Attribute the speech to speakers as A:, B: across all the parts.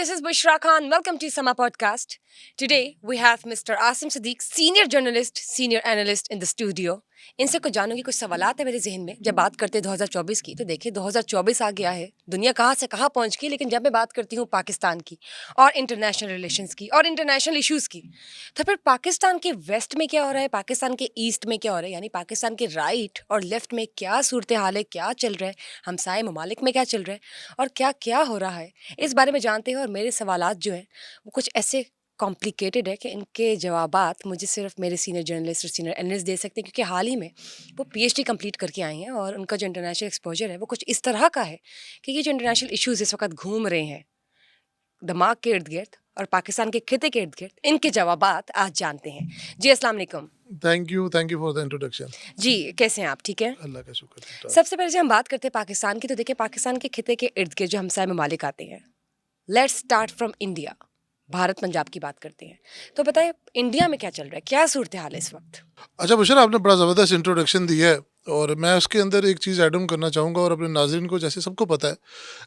A: this is Bushra Khan. Welcome to Sama Podcast. Today we have Mr. Asim Siddiq, senior journalist, senior analyst in the studio. इनसे कुछ जानने की कुछ सवालात है मेरे जहन में। जब बात करते हैं 2024 की तो देखिए 2024 आ गया है, दुनिया कहाँ से कहाँ पहुँच गई। लेकिन जब मैं बात करती हूँ पाकिस्तान की और इंटरनेशनल रिलेशंस की और इंटरनेशनल इश्यूज़ की, तो फिर पाकिस्तान के वेस्ट में क्या हो रहा है, पाकिस्तान के ईस्ट में क्या हो रहा है, यानी पाकिस्तान के राइट और लेफ्ट में क्या सूरत हाल है, क्या चल रहा है, हमसाए ममालिक में क्या चल रहा है और क्या क्या हो रहा है, इस बारे में जानते हैं। और मेरे सवालात जो हैं वो कुछ ऐसे कॉम्प्लिकेटेड है कि इनके जवाबात मुझे सिर्फ मेरे सीनियर जर्नलिस्ट और सीनियर एनालिस्ट दे सकते हैं, क्योंकि हाल ही में वो पीएचडी कंप्लीट करके आई हैं और उनका जो इंटरनेशनल एक्सपोजर है वो कुछ इस तरह का है कि ये जो इंटरनेशनल इश्यूज इस वक्त घूम रहे हैं दिमाग के इर्द गिर्द और पाकिस्तान के खिते के इर्द गिर्द, इनके जवाबात आज जानते हैं। जी अस्सलाम वालेकुम।
B: Thank you for the introduction.
A: जी कैसे हैं आप, ठीक है?
B: अल्लाह का शुक्र है।
A: सबसे पहले जब हम बात करते हैं पाकिस्तान की, तो देखिए पाकिस्तान के खिते के इर्द गिर्द जो हमसाए ममालिक आते हैं, let's start from India. Bharat Punjab की बात करते हैं, तो बताएं इंडिया में क्या चल रहा है, क्या सूरत हाल है इस वक्त?
B: अच्छा बुशरा, आपने बड़ा ज़बरदस्त इंट्रोडक्शन दिया है और मैं उसके अंदर एक चीज़ ऐड ऑन करना चाहूँगा और अपने नाज़रीन को, जैसे सबको पता है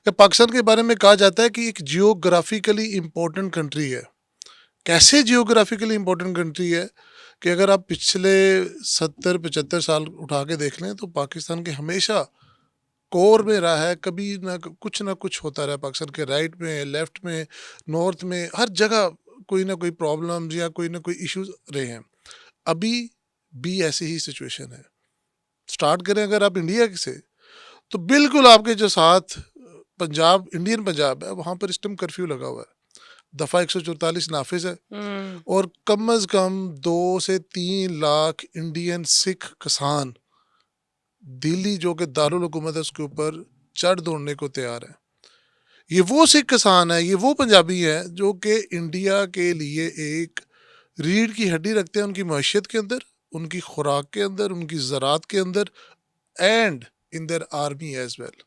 B: कि पाकिस्तान के बारे में कहा जाता है कि एक जियोग्राफिकली इम्पोर्टेंट कंट्री है। कैसे जियोग्राफिकली इम्पोर्टेंट कंट्री है कि अगर आप पिछले 70-75 साल उठा के देख लें तो पाकिस्तान के हमेशा कोर में रहा है, कभी ना कुछ होता रहा है पाकिस्तान के राइट में, लेफ्ट में, नॉर्थ में, हर जगह कोई ना कोई प्रॉब्लम्स या कोई ना कोई इश्यूज रहे हैं। अभी भी ऐसी ही सिचुएशन है। स्टार्ट करें अगर आप इंडिया से, तो बिल्कुल आपके जो साथ पंजाब, इंडियन पंजाब है, वहाँ पर इस टाइम कर्फ्यू लगा हुआ है। दफ़ा 144 नाफिज है और कम अज़ कम 2 से 3 लाख इंडियन सिख किसान दिल्ली जो कि दारुल हुकूमत है उसके ऊपर चढ़ दौड़ने को तैयार है। ये वो सिख किसान है, ये वो पंजाबी है जो कि इंडिया के लिए एक रीढ़ की हड्डी रखते हैं उनकी मईशत के अंदर, उनकी खुराक के अंदर, उनकी ज़रात के अंदर and in their army as well.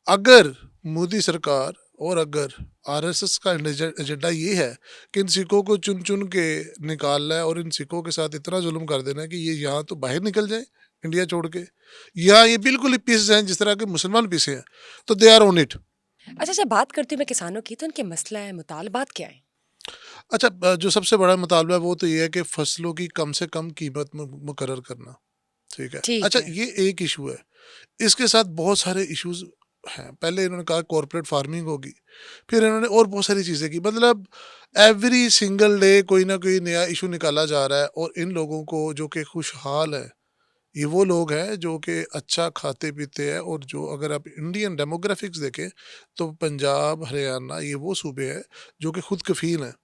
B: अगर मोदी सरकार और अगर आरएसएस का एजेंडा ये है कि इन सिखों को चुन चुन के निकालना है और इन सिखों के साथ इतना जुल्म कर देना है कि ये यहाँ तो बाहर निकल जाए इंडिया छोड़ के, या ये बिल्कुल ही पीस हैं जिस तरह के मुसलमान पीसे हैं, तो दे आर ऑन इट।
A: अच्छा, जब बात करती हूँ मैं किसानों की, तो उनके मसला है, मुतालबात क्या है?
B: अच्छा, जो सबसे बड़ा मुतालबा है वो तो ये है कि फसलों की कम से कम कीमत मुकर्रर करना। ठीक है।
A: ठीक
B: अच्छा,
A: है।
B: ये एक इशू है। इसके साथ बहुत सारे इश्यूज हैं। पहले इन्होंने कहा कॉर्पोरेट फार्मिंग होगी, फिर इन्होंने और बहुत सारी चीज़ें की। मतलब एवरी सिंगल डे कोई ना कोई नया इशू निकाला जा रहा है और इन लोगों को जो कि खुशहाल है, ये वो लोग हैं जो कि अच्छा खाते पीते हैं। और जो अगर आप इंडियन डेमोग्राफिक्स देखें तो पंजाब, हरियाणा ये वो सूबे हैं जो कि खुद कफील हैं।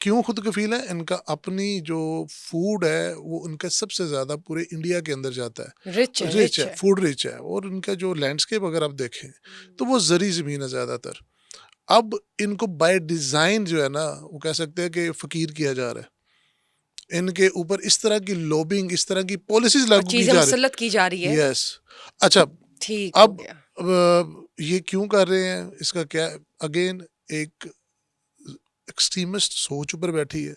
B: क्यों खुद कफील है? इनका अपनी जो फूड है वो उनका सबसे ज़्यादा पूरे इंडिया के अंदर जाता है।
A: रिच है,
B: रिच
A: रिच
B: है,
A: है।
B: फूड रिच है। और उनका जो लैंडस्केप अगर आप देखें तो वो ज़री ज़मीन है ज़्यादातर। अब इनको बाय डिज़ाइन जो है ना, वो कह सकते हैं कि फ़कीर किया जा रहा है। इनके ऊपर इस तरह की लॉबिंग, इस तरह की पॉलिसीज
A: और
B: लागू की
A: चीजें
B: जा
A: मुसल्लत की जा रही
B: रही।
A: है।
B: यस। अच्छा,
A: ठीक हो
B: अब
A: गया।
B: ये क्यों कर रहे हैं, इसका क्या? अगेन एक एक्सट्रीमिस्ट सोच ऊपर बैठी है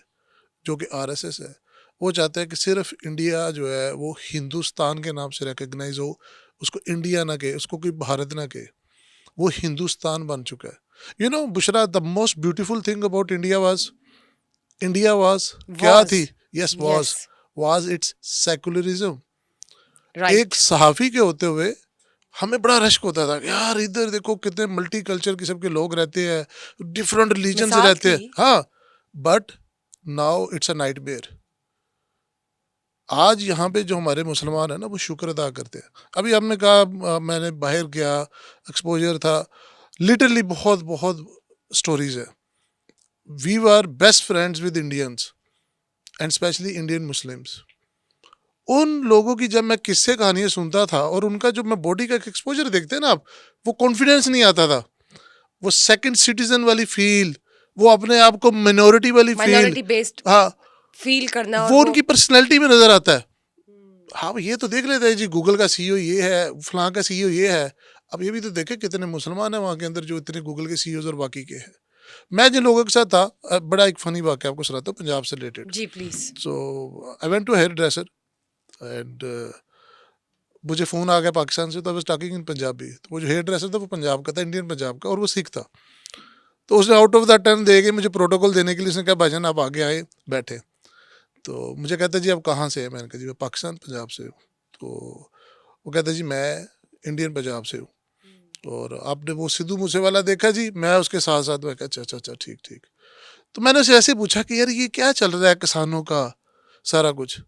B: जो कि आरएसएस है। वो चाहता है कि सिर्फ इंडिया जो है वो हिंदुस्तान के नाम से रिकग्नाइज हो, उसको इंडिया ना कहे, उसको कोई भारत ना कहे, वो हिंदुस्तान बन चुका है। You know Bushra, the most beautiful thing about India was क्या
A: वॉज।
B: थी? Yes,
A: yes.
B: Was it's secularism. एक
A: राइट।
B: सहाफ़ी के होते हुए हमें बड़ा रश्क होता था कि यार इधर देखो कितने मल्टी कल्चर किस्म के लोग रहते हैं, डिफरेंट रिलीजन से
A: मिसाल
B: रहते
A: थी।
B: हैं। हाँ, but now it's a nightmare. आज यहाँ पे जो हमारे मुसलमान है ना वो शुक्र अदा करते हैं। अभी हमने कहा मैंने बाहर गया, एक्सपोजर था, लिटरली बहुत बहुत स्टोरीज है। We were best friends with Indians and specially Indian Muslims. उन लोगों की जब मैं किस्से कहानियां सुनता था और उनका जो मैं बॉडी का एक्सपोजर देखते हैं ना आप, वो कॉन्फिडेंस नहीं आता था, वो सेकंड सिटीजन वाली फील, वो अपने आप को मिनोरिटी वाली फील।
A: माइनॉरिटी बेस्ड
B: हाँ,
A: फील करना, और
B: वो
A: वो
B: उनकी पर्सनैलिटी में नजर आता है। हाँ, ये तो देख लेते हैं जी, गूगल का सीईओ ये है, फलां का सीईओ ये है। अब ये भी तो देखे कितने मुसलमान हैं वहाँ के अंदर जो इतने गूगल के सीईओ और बाकी के हैं। मैं जिन लोगों के साथ था, बड़ा एक फनी वाक्य आपको सुनाता हूँ पंजाब से रिलेटेड।
A: जी please.
B: So I went to hairdresser and मुझे फ़ोन आ गया पाकिस्तान से, तो I was talking in Punjabi. तो वो जो हेयर ड्रेसर था वो पंजाब का था, इंडियन पंजाब का, और वो सिख था। तो उसने आउट ऑफ द 10 दे के मुझे प्रोटोकॉल देने के लिए उसने कहा भाईजान आप आगे आए बैठे। तो मुझे कहता जी आप कहाँ से हैं? मैंने कहा जी मैं पाकिस्तान पंजाब से हूँ। तो वो कहता जी मैं इंडियन पंजाब से हूँ और आपने वो सिद्धू मूसेवाला देखा जी? मैं उसके साथ साथ मैं कहा अच्छा अच्छा अच्छा ठीक ठीक। तो मैंने उसे ऐसे पूछा कि यार ये क्या चल रहा है किसानों का सारा कुछ?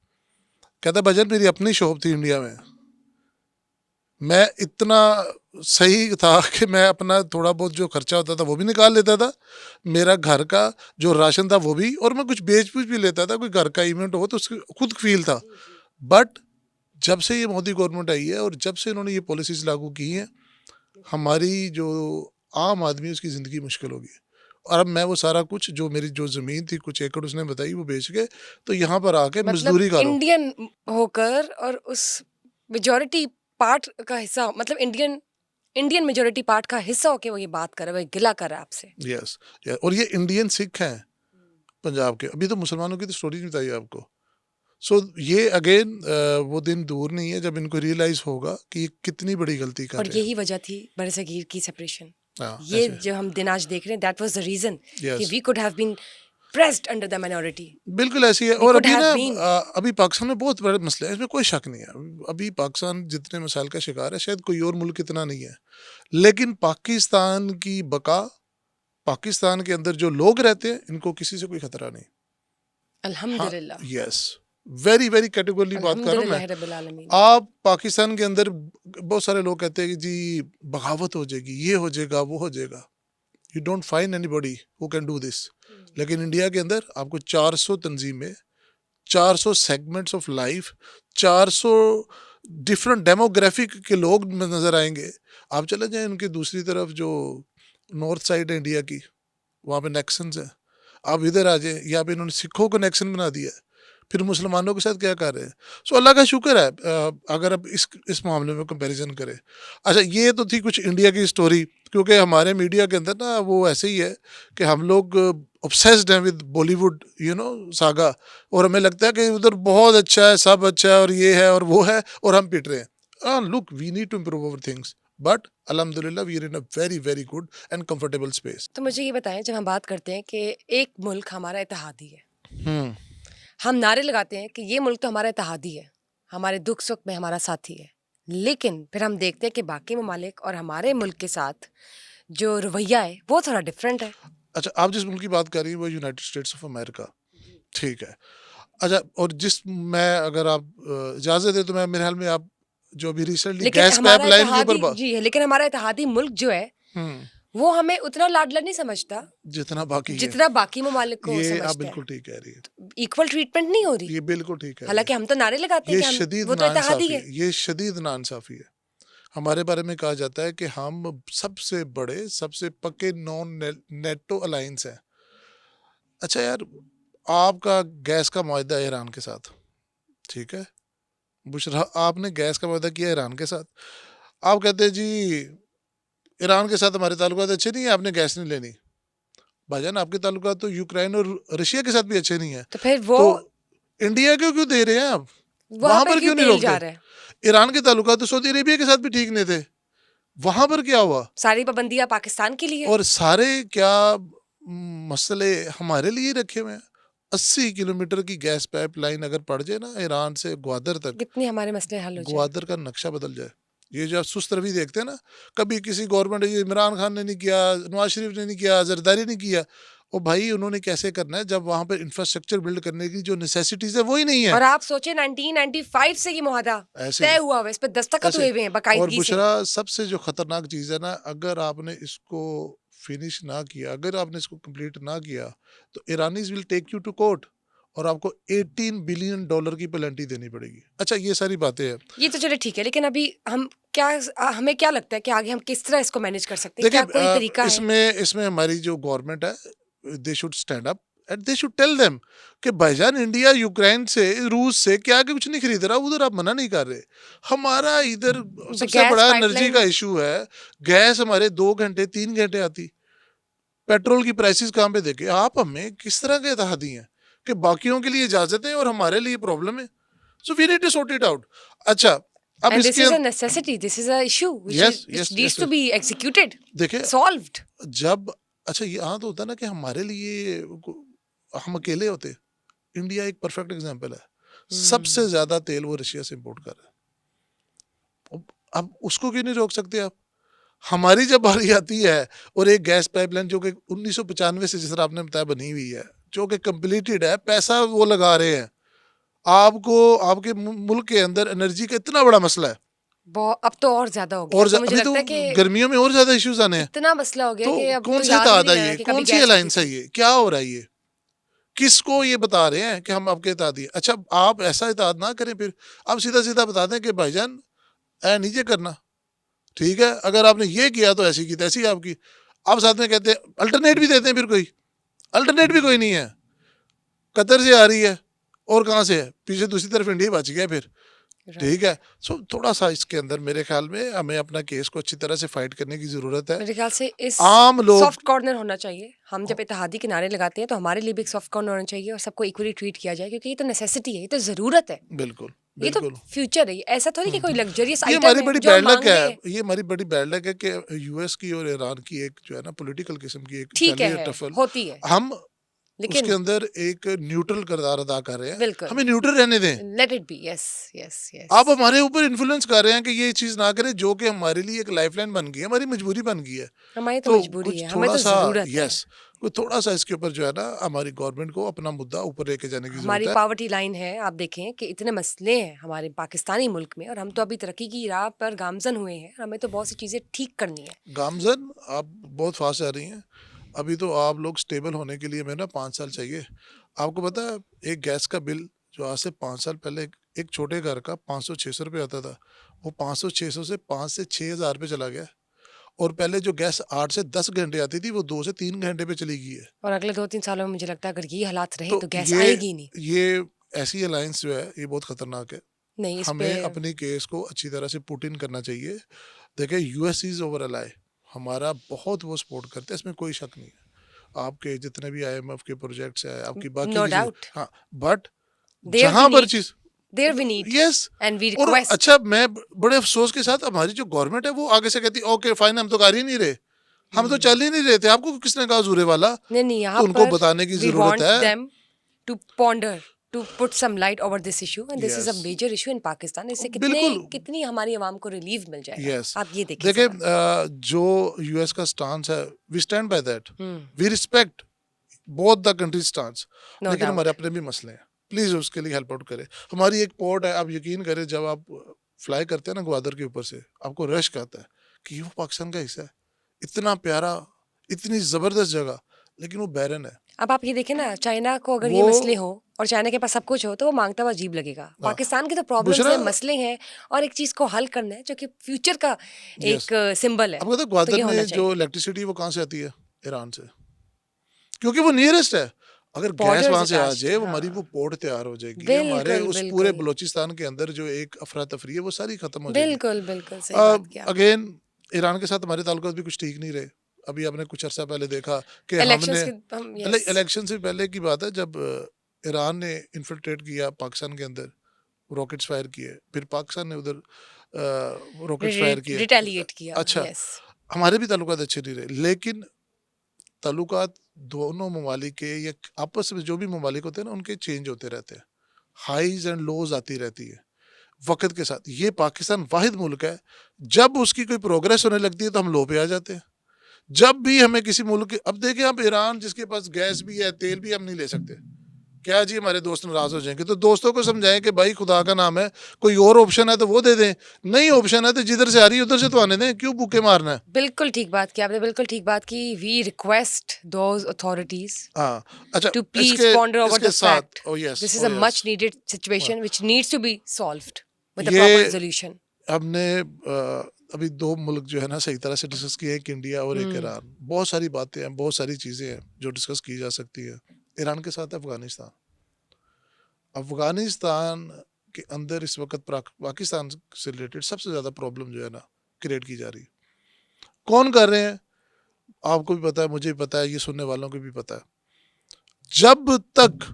B: कहता भाईजान मेरी अपनी शॉप थी इंडिया में, मैं इतना सही था कि मैं अपना थोड़ा बहुत जो खर्चा होता था वो भी निकाल लेता था, मेरा घर का जो राशन था वो भी, और मैं कुछ बेच पूछ भी लेता था, कोई घर का इवेंट हो तो उसकी खुद फील था। बट जब से ये मोदी गवर्नमेंट आई है और जब से इन्होंने ये पॉलिसीज लागू की हैं, हमारी जो आम आदमी है उसकी ज़िंदगी मुश्किल हो गई। और अब मैं वो सारा कुछ जो मेरी जो ज़मीन थी कुछ एकड़ उसने बताई वो बेच के तो यहाँ पर आके
A: मतलब
B: मजदूरी कर रहा हूँ।
A: इंडियन होकर और उस मेजॉरिटी पार्ट का हिस्सा, मतलब इंडियन इंडियन मेजॉरिटी पार्ट का हिस्सा होके वो ये बात कर रहा है, वो गिला कर रहा है आपसे।
B: यस, और ये इंडियन सिख हैं पंजाब के। अभी तो मुसलमानों की तो स्टोरी नहीं बताई आपको। सो ये अगेन वो दिन दूर नहीं है जब इनको रियलाइज होगा कि ये कितनी बड़ी गलती कर
A: और
B: रहे हैं।
A: यही वजह थी बड़े सगीर की सेपरेशन।
B: हाँ
A: ये
B: ऐसे।
A: जो हम दिन आज देख रहे हैं, दैट वाज द रीजन कि
B: yes
A: we could have been pressed under the minority,
B: बिल्कुल ऐसी है।
A: वी
B: और
A: कुड
B: अभी
A: हैव
B: ना
A: बीन।
B: अभी पाकिस्तान में बहुत बड़े मसले हैं, इसमें कोई शक नहीं है। अभी पाकिस्तान जितने मसाइल का शिकार है शायद कोई और मुल्क इतना नहीं है, लेकिन पाकिस्तान की बका, पाकिस्तान के अंदर जो लोग रहते हैं इनको किसी से कोई खतरा नहीं। हाँ
A: अल्हम्दुलिल्लाह,
B: यस, वेरी वेरी कैटेगोरली बात कर रहा हूँ मैं।
A: अल्हम्दुलिल्लाह रब्बिल आलमीन।
B: आप पाकिस्तान के अंदर बहुत सारे लोग कहते हैं कि जी बगावत हो जाएगी, ये हो जाएगा, वो हो जाएगा। You don't find anybody who can do this. लेकिन इंडिया के अंदर आपको 400 तंजीमें, 400 segments of life, 400 different demographic के लोग नजर आएंगे। आप चले जाएं उनकी दूसरी तरफ जो नॉर्थ साइड है इंडिया की, वहाँ पे नेक्सन्स है। आप इधर आ जाए, यहाँ पे इन्होंने सिखों को नेक्सन बना दिया है, फिर मुसलमानों के साथ क्या कर रहे हैं। सो अल्लाह का शुक्र है अगर आप इस मामले में कंपैरिजन करें। अच्छा ये तो थी कुछ इंडिया की स्टोरी, क्योंकि हमारे मीडिया के अंदर ना वो ऐसे ही है कि हम लोग ऑब्सेस्ड हैं विद बॉलीवुड सागा, और हमें लगता है कि उधर बहुत अच्छा है, सब अच्छा है और ये है और वो है, और हम पिट रहे हैं। Look we need to improve our things, but अल्हम्दुलिल्लाह we are in a very very good and comfortable space.
A: तो मुझे ये बताएं, जब हम बात करते हैं कि एक मुल्क हमारा इत्तेहादी है,
B: हम्म
A: हम नारे लगाते हैं कि ये मुल्क तो हमारा इत्तेहादी है, हमारे दुख सुख में हमारा साथी है, लेकिन फिर हम देखते हैं कि बाकी ममालिक और हमारे मुल्क के साथ जो रवैया है वो थोड़ा डिफरेंट है।
B: अच्छा आप जिस मुल्क की बात कर रही हैं वो यूनाइटेड स्टेट्स ऑफ अमेरिका, ठीक है। अच्छा और जिस मैं अगर आप इजाज़त दें तो मैं मेरे ख्याल में आप जो अभी रिसेंटली
A: लेकिन
B: गैस
A: हमारा
B: पाइपलाइन के ऊपर
A: इत्तेहादी जी है, लेकिन हमारा इत्तेहादी मुल्क जो है
B: हम्म
A: वो हमें उतना लाडला नहीं समझता
B: जितना बाकी है,
A: जितना बाकी ममालिक को
B: ये आप
A: समझते हैं।
B: बिल्कुल ठीक कह रही है,
A: इक्वल ट्रीटमेंट नहीं हो रही,
B: ये बिल्कुल ठीक कह रही
A: हालांकि
B: है।
A: हम तो नारे लगाते हैं
B: ये
A: कि हम
B: शदीद
A: वो तो इत्तेहादी
B: नाइंसाफ़ी
A: है।
B: है, ये शदीद नाइंसाफ़ी है। हमारे बारे में कहा जाता है कि हम सबसे बड़े सबसे पक्के नॉन नेटो अलायंस हैं। अच्छा यार आपका गैस का मुआहदा है ईरान के साथ, ठीक है, बुशरा आपने गैस का मुआहदा किया ईरान के साथ, आप कहते हैं जी ईरान के साथ हमारे ताल्लुकात अच्छे नहीं है, आपने गैस नहीं लेनी। भाईजान आपके ताल्लुकात तो यूक्रेन और रशिया के साथ भी अच्छे नहीं है,
A: तो फिर वो
B: तो इंडिया को क्यों दे रहे हैं आप?
A: वहां
B: वहां
A: पे
B: पर
A: क्यों
B: क्यों नहीं
A: तेल जा
B: रोकते?
A: रहा है?
B: ईरान के ताल्लुकात तो सऊदी अरेबिया के साथ भी ठीक नहीं थे, वहां पर क्या हुआ?
A: सारी पाबंदियां पाकिस्तान के लिए।
B: और सारे क्या मसले हमारे लिए रखे हुए हैं। 80 किलोमीटर की गैस पाइपलाइन अगर पड़ जाए ना ईरान से ग्वादर तक,
A: कितने हमारे मसले हल हो जाए।
B: ग्वादर का नक्शा बदल जाए। ये जो आप सुस्त रवि देखते हैं ना, कभी किसी गवर्नमेंट, ये इमरान खान ने नहीं किया, नवाज शरीफ ने नहीं किया, जरदारी ने किया, और भाई उन्होंने कैसे करना है जब वहां पर इंफ्रास्ट्रक्चर बिल्ड करने की जो नेसेसिटीज है वही नहीं है।
A: और आप सोचे 1995 से ये मुआहदा
B: ऐसे
A: तय हुआ हुआ है, इस पे दस्तखत
B: ऐसे
A: हुए हुए हैं
B: और
A: बाकायदगी से।
B: बुशरा सबसे जो खतरनाक चीज है ना, अगर आपने इसको फिनिश ना किया, अगर आपने इसको कंप्लीट ना किया, तो Iranis will take you to court और आपको 18 बिलियन डॉलर की पेनल्टी देनी पड़ेगी। अच्छा ये सारी बातें हैं।
A: ये तो चले ठीक है, लेकिन अभी हम क्या, हमें क्या लगता है कि आगे हम किस तरह इसको मैनेज कर सकते हैं? क्या
B: देखिए
A: कोई तरीका है?
B: इसमें इसमें हमारी जो गवर्नमेंट है they should stand up and they should tell them कि भाईजान इंडिया यूक्रेन से रूस से क्या के कुछ नहीं खरीद रहा, उधर आप मना नहीं कर रहे। हमारा इधर सबसे
A: गैस
B: बड़ा एनर्जी
A: पाइपलाइन,
B: का इशू है। गैस हमारे 2 घंटे 3 घंटे आती, पेट्रोल की प्राइसेस कहाँ पे देखे आप, हमें किस तरह के इत्तेहादी हैं कि बाकियों के लिए इजाजत है और हमारे लिए प्रॉब्लम है। So we need to sort it out. अच्छा अब
A: एंड दिस
B: इसके
A: is a necessity, this is a issue which
B: yes
A: is
B: yes
A: needs
B: yes
A: to be executed,
B: देखिए
A: सॉल्व्ड।
B: जब अच्छा यहाँ तो होता है ना कि हमारे लिए हम अकेले होते। इंडिया एक परफेक्ट एग्जांपल है, सबसे ज्यादा तेल वो रशिया से इंपोर्ट कर रहा है। अब उसको क्यों नहीं रोक सकते आप? हमारी जब बारी आती है और एक गैस पाइपलाइन जो कि 1995 से, जिस तरह आपने बताया, बनी हुई है, जो कि कंप्लीटेड है, पैसा वो लगा रहे हैं, आपको आपके मुल्क के अंदर एनर्जी का इतना बड़ा मसला है।
A: अब तो और ज्यादा हो गया, अब तो मुझे
B: अभी तो
A: लगता है कि
B: गर्मियों में और ज्यादा इश्यूज आने हैं।
A: इतना मसला हो गया
B: तो
A: कि अब
B: कौन
A: तो
B: से
A: याद भी
B: इत्तेहाद
A: नहीं
B: है
A: रहना
B: ये,
A: कि कभी
B: कौन सी
A: गैस होती
B: अलायंस है
A: थी।
B: ये, क्या हो रहा है ये, किसको ये बता रहे हैं कि हम आपके इत्तेहाद दिए? अच्छा आप ऐसा इत्तेहाद ना करें, फिर आप सीधा सीधा बता दें कि भाईजान ऐ नीचे करना, ठीक है, अगर आपने ये किया तो ऐसी की तैसी आपकी। आप साथ में कहते हैं अल्टरनेट भी देते हैं, फिर कोई अल्टरनेट भी कोई नहीं है। कतर से आ रही है और कहाँ से है, पीछे दूसरी तरफ इंडिया बच गया फिर,
A: राइट।
B: ठीक है। सो थोड़ा सा इसके अंदर मेरे ख्याल में हमें अपना केस को अच्छी तरह से फाइट करने की जरूरत है।
A: मेरे ख्याल से इस
B: आम लोग,
A: सॉफ्ट कॉर्नर होना चाहिए। हम जब इत्तेहादी के नारे लगाते हैं तो हमारे लिए भी एक सॉफ्ट कॉर्नर होना चाहिए और सबको इक्वली ट्रीट किया जाए, क्योंकि ये तो नेसेसिटी है, ये तो जरूरत है,
B: बिल्कुल
A: ये तो
B: बिल्कुल।
A: फ्यूचर है। ऐसा थोड़ी कि कोई लग्जरियस
B: ये
A: आइटम
B: हमारी
A: है
B: बड़ी
A: जो हम
B: बैड लक
A: मांग
B: है,
A: रहे हैं।
B: ये हमारी बड़ी बैड लक है कि यूएस की और ईरान की एक जो है ना पॉलिटिकल किस्म की एक
A: ठीक
B: चली है
A: है,
B: टफल,
A: होती है,
B: हम उसके
A: लेकिन
B: अंदर एक न्यूट्रल किरदार अदा कर रहे हैं।
A: बिल्कुल
B: हमें न्यूट्रल रहने दें।
A: Let it be. Yes yes
B: आप
A: यस।
B: हमारे ऊपर इन्फ्लुएंस कर रहे हैं कि ये चीज ना करें, जो कि हमारे लिए एक लाइफलाइन बन गई है, हमारी मजबूरी बन गई है।
A: हमारी तो
B: तो
A: मजबूरी
B: कुछ
A: है, हमें
B: थोड़ा
A: तो
B: सा,
A: जरूरत है।
B: यस, कुछ थोड़ा सा इसके ऊपर जो है ना हमारी गवर्नमेंट को अपना मुद्दा ऊपर लेके जाने की जरूरत
A: हमारी
B: है।
A: पावर्टी लाइन है, आप देखें कि इतने मसले हैं हमारे पाकिस्तानी मुल्क में और हम तो अभी तरक्की की राह पर गामजन हुए हैं। हमें तो बहुत सी चीजें ठीक करनी है।
B: गामजन आप बहुत फास्ट जा रही हैं। अभी तो आप लोग स्टेबल होने के लिए हमें ना 5 साल चाहिए। आपको पता है एक गैस का बिल जो आज से 5 साल पहले एक छोटे घर का 500-600 रुपये आता था, वो 500-600 से 5 से 6 हज़ार पे चला गया। और पहले जो गैस 8 से 10 घंटे आती थी वो 2 से 3 घंटे पे चली गई है।
A: और अगले 2-3 सालों में मुझे लगता है अगर ये हालात रहे
B: तो
A: तो गैस
B: ये
A: आएगी ही नहीं।
B: ये ऐसी अलायंस जो है ये बहुत खतरनाक है।
A: नहीं, इस पे
B: हमें अपनी केस को अच्छी तरह से पुट इन करना चाहिए। देखिए यूएस इज ओवर अलाई, हमारा बहुत वो सपोर्ट करते हैं, इसमें कोई शक नहीं है। आपके जितने भी आईएमएफ के प्रोजेक्ट्स हैं, आपकी बाकी
A: नो
B: की चीजें,
A: डाउट,
B: हाँ, बट
A: देयर वी
B: जहां पर
A: नीड,
B: चीज,
A: there we need
B: yes.
A: And we
B: और
A: रिक्वेस्ट।
B: अच्छा मैं बड़े अफसोस के साथ हमारी जो गवर्नमेंट है वो आगे से कहती है ओके फाइन, हम तो कर ही नहीं रहे, हम तो चल ही नहीं रहे थे, आपको किसने कहा जूरे वाला?
A: नहीं नहीं,
B: तो
A: यहाँ
B: उनको
A: पर
B: बताने की
A: वी
B: जरूरत
A: वांट
B: है।
A: Them to ponder, to put some light over this issue, and this is a
B: yes,
A: major issue in Pakistan. इससे
B: बिल्कुल,
A: कितनी हमारी आवाम को रिलीफ मिल जाएगा,
B: यस।
A: आप ये देखिए
B: देखिए
A: जरा।
B: जो यूएस का स्टांस है, we stand by that,
A: hmm,
B: we respect both the country stance,
A: no
B: लेकिन हमारे
A: डाउट।
B: अपने भी मसले हैं। प्लीज उसके लिए हेल्प आउट करें। हमारी एक पोर्ट है, आप यकीन करें, जब आप फ्लाई करते हैं ना ग्वादर के ऊपर से, आपको रश आता है कि वो पाकिस्तान का हिस्सा है। इतना प्यारा, इतनी जबरदस्त जगह, लेकिन वो बैरन है।
A: अब आप ये देखें ना, चाइना को अगर ये
B: वो
A: मसले हो और चाइना के पास सब कुछ हो तो वो मांगता हुआ अजीब लगेगा।
B: हाँ,
A: पाकिस्तान की तो प्रॉब्लम्स
B: बुशरा,
A: हैं, मसले हैं, और एक चीज को हल करना है जो कि फ्यूचर का
B: यस।
A: एक सिंबल है,
B: आपको पता है
A: तो ये
B: ग्वादर
A: होना
B: में जो
A: चाहिए।
B: इलेक्ट्रिसिटी वो कहाँ से आती है? ईरान से, क्योंकि वो नियरेस्ट है। अगर गैस
A: बॉर्डर्स
B: वहां से आ
A: अटैच्ड,
B: जाए, वो
A: हाँ,
B: हमारी वो पोर्ट तैयार हो जाएगी, हमारे
A: बिल्कुल
B: उस पूरे
A: बिल्कुल
B: बलोचिस्तान के अंदर जो एक अफरा तफरी है वो सारी खत्म हो जाएगी।
A: बिल्कुल बिल्कुल सही बात की आपने।
B: अगेन ईरान के साथ हमारे ताल्लुकात भी कुछ ठीक नहीं रहे। अभी आपने कुछ अरसा पहले देखा कि हमने,
A: इलेक्शंस के हम, यस,
B: इलेक्शन से पहले की बात है, जब ईरान ने इन्फिल्ट्रेट किया पाकिस्तान के अंदर, रॉकेट्स फायर किए, फिर पाकिस्तान ने उधर रॉकेट्स फायर किए।
A: रिटेलिएट किया,
B: अच्छा,
A: यस।
B: हमारे भी ताल्लुकात अच्छे नहीं रहे, लेकिन ताल्लुकात दोनों ममालिक के या आपस में जो भी ममालिक होते हैं ना, उनके चेंज होते रहते हैं, हाईज एंड लोज आती रहती है वक्त के साथ। ये पाकिस्तान वाहिद मुल्क है, जब उसकी कोई प्रोग्रेस होने लगती है तो हम लो पे आ जाते हैं। जब भी हमें किसी मुल्क के, अब देखें आप ईरान जिसके पास गैस भी है, तेल भी, हम नहीं ले सकते, क्या जी हमारे दोस्त नाराज हो जाएंगे? तो दोस्तों को समझाएं कि भाई खुदा का नाम है, कोई और ऑप्शन है तो वो दे दें, नहीं ऑप्शन है तो जिधर से आ रही है उधर से तो आने दें, क्यों भूखे मारना है?
A: बिल्कुल ठीक बात की आपने, बिल्कुल ठीक बात की। वी रिक्वेस्ट दोज अथॉरिटीज
B: हाँ, अच्छा,
A: to please
B: इसके
A: ponder over
B: इसके
A: the
B: साथ,
A: fact
B: oh yes,
A: this is
B: oh
A: a
B: yes,
A: much needed situation which needs to be solved with a
B: ये
A: proper resolution.
B: हमने अभी 2 मुल्क जो है ना सही तरह से डिस्कस किए, एक इंडिया और एक
A: हम्म,
B: ईरान। बहुत सारी बातें हैं, बहुत सारी चीज़ें हैं जो डिस्कस की जा सकती है। ईरान के साथ अफगानिस्तान, अफगानिस्तान के अंदर इस वक्त पाकिस्तान से रिलेटेड सबसे ज़्यादा प्रॉब्लम जो है ना क्रिएट की जा रही है। कौन कर रहे हैं? आपको भी पता है, मुझे भी पता है, ये सुनने वालों को भी पता है। जब तक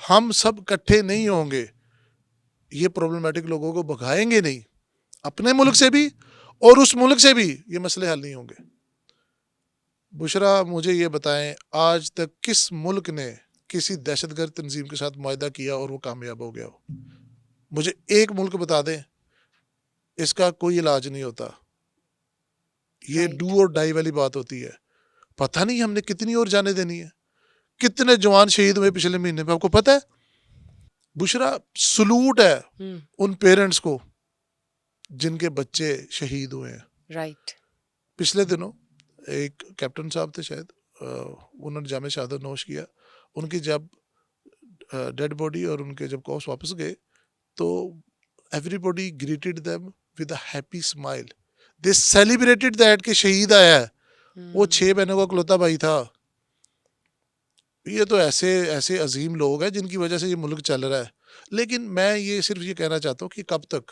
B: हम सब इकट्ठे नहीं होंगे, ये प्रॉब्लमेटिक लोगों को भगाएंगे नहीं, अपने मुल्क से भी और उस मुल्क से भी, ये मसले हल नहीं होंगे। बुशरा, मुझे ये बताएं, आज तक किस मुल्क ने किसी दहशतगर्द तंजीम के साथ मुआहदा किया और वो कामयाब हो गया हो? मुझे एक मुल्क बता दें, इसका कोई इलाज नहीं होता। ये
A: राइट।
B: डू और डाई वाली बात होती है। पता नहीं हमने कितनी और जाने देनी है। कितने जवान शहीद हुए पिछले महीने में, आपको पता है? बुशरा, सलूट है
A: हम्म।
B: उन पेरेंट्स को जिनके बच्चे शहीद हुए हैं।
A: राइट।
B: पिछले दिनों एक कैप्टन साहब थे शायद, उन्होंने जामे शहादत नोश किया। उनकी जब डेड बॉडी और उनके जब कॉप्स वापस गए तो everybody greeted them with a happy smile. They celebrated that कि शहीद आया है। वो 6 बहनों का इकलौता भाई था। ये तो ऐसे ऐसे अजीम लोग हैं जिनकी वजह से ये मुल्क चल रहा है। लेकिन मैं ये सिर्फ ये कहना चाहता हूँ कि कब तक,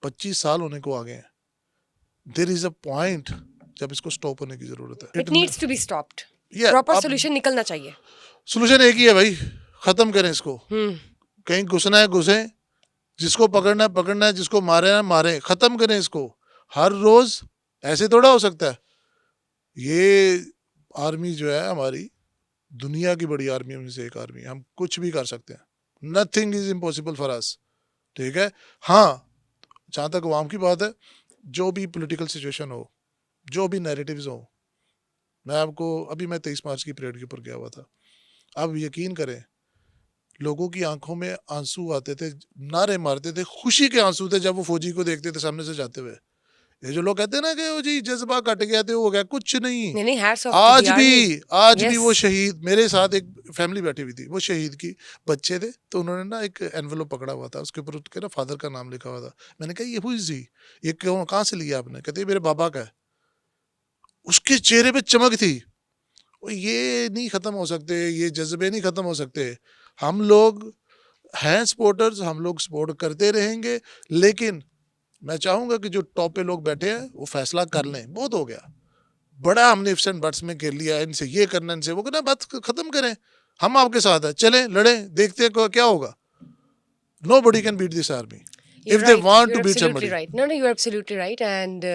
B: 25 साल होने को आ गए हैं। देयर इज अ पॉइंट जब इसको स्टॉप होने की जरूरत है।
A: It needs to be stopped.
B: ये
A: प्रॉपर
B: अब
A: सॉल्यूशन निकलना चाहिए।
B: सोल्यूशन एक ही है भाई, खत्म करें इसको। कहीं घुसना है घुसे, जिसको पकड़ना है पकड़ना है, जिसको मारे है मारे, खत्म करें इसको। हर रोज ऐसे थोड़ा हो सकता है। ये आर्मी जो है हमारी, दुनिया की बड़ी आर्मी में से एक आर्मी है। हम कुछ भी कर सकते हैं। Nothing is impossible for us. ठीक है। हाँ, जहाँ तक अवाम की बात है, जो भी पॉलिटिकल सिचुएशन हो, जो भी नैरेटिव्स हो, मैं आपको अभी मैं 23 मार्च की परेड के ऊपर गया हुआ था। आप यकीन करें, लोगों की आंखों में आंसू आते थे, नारे मारते थे, खुशी के आंसू थे जब वो फौजी को देखते थे सामने से जाते हुए। ये जो लोग कहते हैं ना कि वो जी जज्बा कट गया थे, वो हो गया, कुछ नहीं।
A: नहीं नहीं, हैट्स ऑफ टू द
B: आज
A: आर्मी।
B: भी आज भी
A: यस।
B: वो शहीद, मेरे साथ एक फैमिली बैठी हुई थी, वो शहीद की बच्चे थे, तो उन्होंने ना एक एनवेलप पकड़ा हुआ था, उसके ऊपर उसके ना फादर का नाम लिखा हुआ था। मैंने कहा ये हुई जी, ये क्यों, कहाँ से लिया आपने? कहते ये मेरे बाबा का है। उसके चेहरे पे चमक थी। वो ये नहीं खत्म हो सकते, ये जज्बे नहीं खत्म हो सकते। हम लोग हैं सपोर्टर्स, हम लोग सपोर्ट करते रहेंगे। लेकिन मैं चाहूंगा कि जो टॉप पे लोग बैठे हैं वो फैसला कर लें। बहुत हो गया, बड़ा हमने इफ्स एंड बट्स में कर लिया, इनसे ये करना, इनसे वो करना, बात खत्म करें। हम आपके साथ हैं, चलें लड़ें, देखते हैं क्या होगा। Nobody can beat this army
A: You're
B: if they
A: right.
B: Want
A: You're
B: to beat
A: absolutely
B: somebody.
A: right. No, no, you're absolutely right. And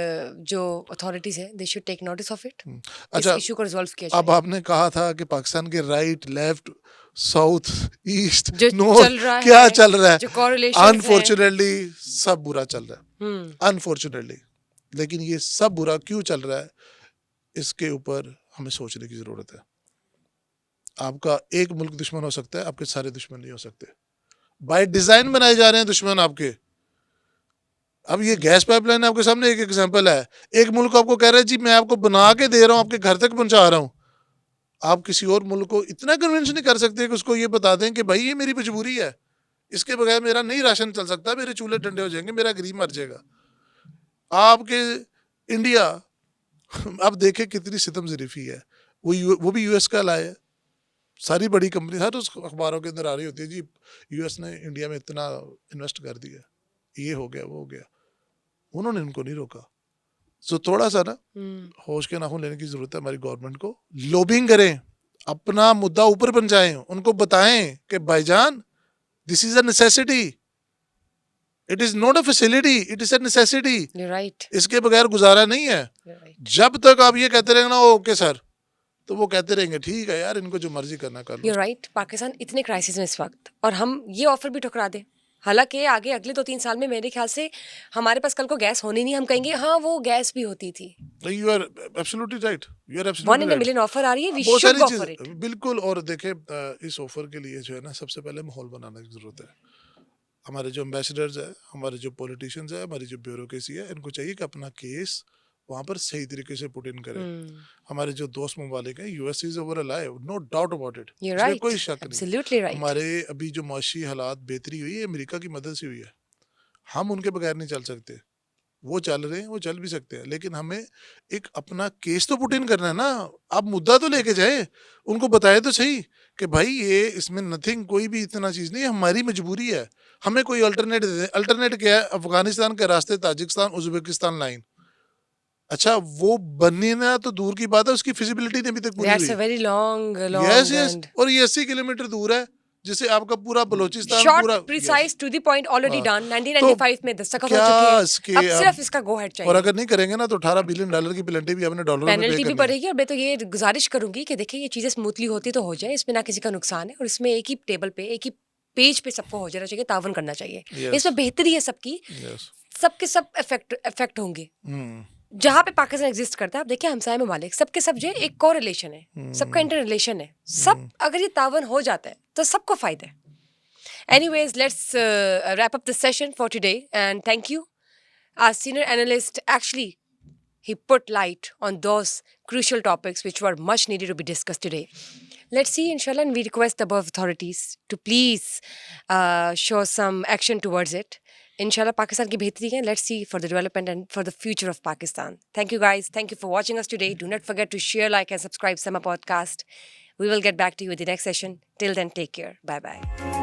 A: जो authorities है, they should take notice of it. इस
B: अच्छा,
A: इशू को resolve किया
B: अब
A: जाए।
B: आपने कहा था कि पाकिस्तान के राइट, लेफ्ट, साउथ, ईस्ट,
A: जो
B: नॉर्थ
A: चल रहा
B: क्या
A: है,
B: चल रहा है,
A: जो correlations हैं।
B: अनफॉर्चुनेटली सब बुरा चल रहा है।
A: हम्म।
B: अनफॉर्चुनेटली। लेकिन ये सब बुरा क्यों चल रहा है, इसके ऊपर हमें सोचने की जरूरत है। आपका एक मुल्क दुश्मन हो सकता है, आपके सारे दुश्मन नहीं हो सकते। बाय डिजाइन बनाए जा रहे हैं दुश्मन आपके। अब ये गैस पाइपलाइन आपके सामने एक एग्जांपल है। एक मुल्क आपको कह रहा है जी मैं आपको बना के दे रहा हूं, आपके घर तक पहुंचा रहा हूं। आप किसी और मुल्क को इतना कन्विंस नहीं कर सकते कि उसको ये बता दें कि भाई ये मेरी मजबूरी है, इसके बगैर मेरा नहीं राशन चल सकता, मेरे चूल्हे ठंडे हो जाएंगे, मेरा गरीब मर जाएगा। आपके इंडिया अब देखे कितनी सितम जरीफी है। वो भी यूएस का लाया है। सारी बड़ी कंपनी हर उस अखबारों के अंदर आ रही होती है जी यूएस ने इंडिया में इतना इन्वेस्ट कर दिया, ये हो गया वो हो गया। उन्होंने उनको नहीं रोका। सो थोड़ा सा ना होश के नाखून लेने की जरूरत है हमारी गवर्नमेंट को। लॉबिंग करें, अपना मुद्दा ऊपर पहुंचाएं, उनको बताएं कि भाईजान this is a necessity, it is not a facility, it is a necessity.
A: You're right.
B: इसके बगैर गुजारा नहीं है।
A: You're right.
B: जब तक आप ये कहते रहेंगे ना ओके सर, तो वो कहते रहेंगे ठीक है यार, इनको जो मर्जी करना कर लो।
A: You're right. पाकिस्तान इतने क्राइसिस में इस वक्त, और हम ये ऑफर भी ठुकरा दें। हालांकि आगे अगले 2-3 साल में मेरे ख्याल से हमारे पास कल को गैस होनी नहीं, हम कहेंगे हाँ वो गैस भी होती थी।
B: You are absolutely right, you are
A: 1
B: absolutely
A: in a
B: right.
A: million offer आ रही है, वी
B: बहुत
A: शुड
B: सारी
A: गो
B: चीज
A: फॉर इट।
B: बिल्कुल। और देखे इस ऑफर के लिए जो है ना, सबसे पहले माहौल बनाने की जरूरत है। हमारे जो एम्बेसडर्स है, हमारे जो पॉलिटिशियंस है, हमारी जो ब्यूरोक्रेसी है, इनको चाहिए कि अपना केस वहां पर सही तरीके से पुट इन करें। हमारे जो दोस्त ममालिक हैं, US is over alive, no doubt about it,
A: You're
B: इसमें
A: right.
B: कोई शक नहीं।
A: Absolutely right.
B: हमारे अभी जो माशी हालात बेहतरी हुई है, अमेरिका की मदद से हुई है। हम उनके बगैर नहीं चल सकते। वो चल रहे हैं, वो चल भी सकते हैं, लेकिन हमें एक अपना केस तो पुट इन करना है ना। आप मुद्दा तो लेके जाए, उनको बताए तो सही कि भाई ये इसमें नथिंग, कोई भी इतना चीज नहीं है, हमारी मजबूरी है, हमें कोई अल्टरनेट दे। अल्टरनेट क्या है? अफगानिस्तान के रास्ते ताजिकिस्तान उज्बेकिस्तान लाइन। अच्छा, वो बननी ना तो दूर की बात है, उसकी फिजिबिलिटी नहीं अभी तक पूरी
A: That's
B: हुई।
A: a very long
B: yes yes,
A: and
B: और ये 80 किलोमीटर दूर है। जिससे आपका पूरा बलोचिस्तान
A: शॉर्ट
B: पूरा
A: precise to the point already
B: हाँ।
A: डन 1995 में दस्तखत हो
B: क्या
A: चुके हैं
B: इसके
A: अब सिर्फ इसका गो हेड
B: और
A: चाहिए
B: अगर नहीं करेंगे ना तो $18 बिलियन की पेनल्टी भी आपने डॉलरों में पे
A: पेनल्टी भी
B: करनी है।
A: बढ़ेगी और मैं तो ये गुजारिश करूंगी कि देखिए ये चीजें स्मूथली होती तो हो जाए इसमें ना किसी का नुकसान है और इसमें एक ही टेबल पे एक ही पेज पे सबको हो जाना चाहिए तावन करना चाहिए
B: Yes.
A: इसमें बेहतरी है सबकी
B: Yes.
A: सबके सब इफेक्ट होंगे जहाँ पे पाकिस्तान एग्जिस्ट करता है आप देखिए हमसाय ममालिक सबके सब जो है एक को रिलेशन है सबका इंटर रिलेशन है सब अगर ये तावन हो जाता है तो सबको फायदा है Anyways, let's wrap up the session for today. And thank you. Our senior analyst actually he put light on those crucial topics which were much needed to be discussed today. Let's see, inshallah, and we request the above authorities to please show some action towards it. Inshallah, Pakistan ki behtri hai. Let's see for the development and for the future of Pakistan. Thank you guys. Thank you for watching us today. Do not forget to share, like, and subscribe Sama Podcast. We will get back to you with the next session. Till then, take care. Bye bye.